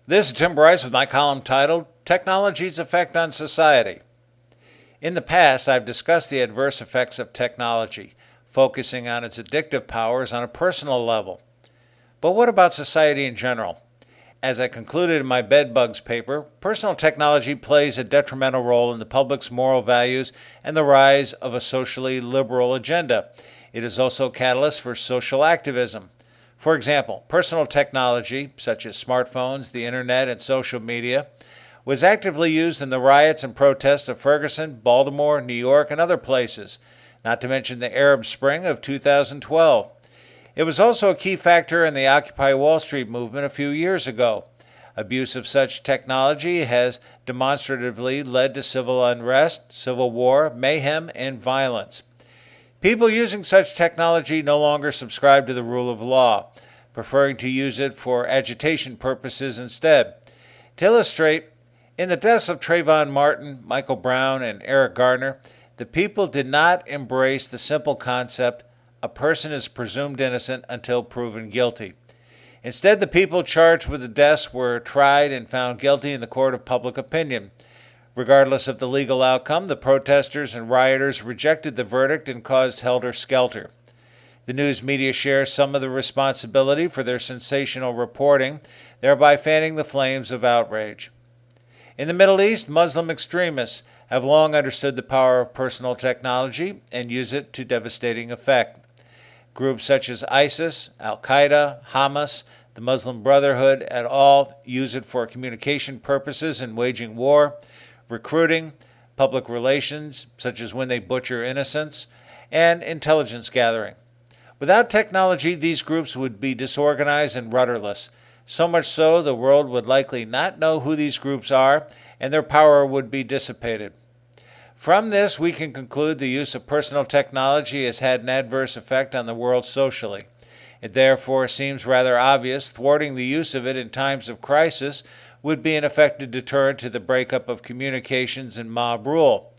This is Tim Bryce with my column titled Technology's Effect on Society. In the past, I've discussed the adverse effects of technology, focusing on its addictive powers on a personal level. But what about society in general? As I concluded in my bedbugs paper, personal technology plays a detrimental role in the public's moral values and the rise of a socially liberal agenda. It is also a catalyst for social activism. For example, personal technology, such as smartphones, the internet, and social media, was actively used in the riots and protests of Ferguson, Baltimore, New York, and other places, not to mention the Arab Spring of 2012. It was also a key factor in the Occupy Wall Street movement a few years ago. Abuse of such technology has demonstratively led to civil unrest, civil war, mayhem, and violence. People using such technology no longer subscribe to the rule of law, preferring to use it for agitation purposes instead. To illustrate, in the deaths of Trayvon Martin, Michael Brown, and Eric Garner, the people did not embrace the simple concept a person is presumed innocent until proven guilty. Instead, the people charged with the deaths were tried and found guilty in the court of public opinion. Regardless of the legal outcome, the protesters and rioters rejected the verdict and caused helter-skelter. The news media shares some of the responsibility for their sensational reporting, thereby fanning the flames of outrage. In the Middle East, Muslim extremists have long understood the power of personal technology and use it to devastating effect. Groups such as ISIS, Al-Qaeda, Hamas, the Muslim Brotherhood et al. Use it for communication purposes in waging war, recruiting, public relations, such as when they butcher innocents, and intelligence gathering. Without technology, these groups would be disorganized and rudderless, so much so the world would likely not know who these groups are, and their power would be dissipated. From this, we can conclude the use of personal technology has had an adverse effect on the world socially. It therefore seems rather obvious thwarting the use of it in times of crisis would be an effective deterrent to the breakup of communications and mob rule.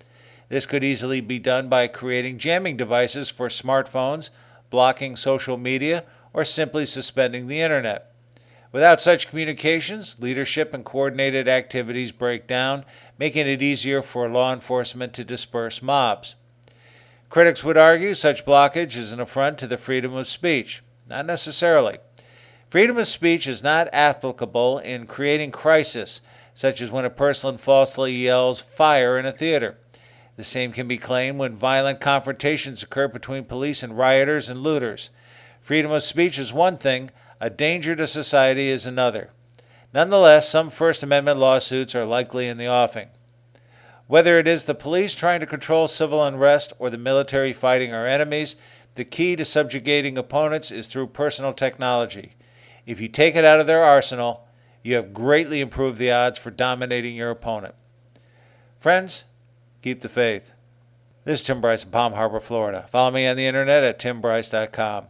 This could easily be done by creating jamming devices for smartphones, blocking social media, or simply suspending the internet. Without such communications, leadership and coordinated activities break down, making it easier for law enforcement to disperse mobs. Critics would argue such blockage is an affront to the freedom of speech. Not necessarily. Freedom of speech is not applicable in creating crisis, such as when a person falsely yells fire in a theater. The same can be claimed when violent confrontations occur between police and rioters and looters. Freedom of speech is one thing, a danger to society is another. Nonetheless, some First Amendment lawsuits are likely in the offing. Whether it is the police trying to control civil unrest or the military fighting our enemies, the key to subjugating opponents is through personal technology. If you take it out of their arsenal, you have greatly improved the odds for dominating your opponent. Friends, keep the faith. This is Tim Bryce in Palm Harbor, Florida. Follow me on the internet at timbryce.com.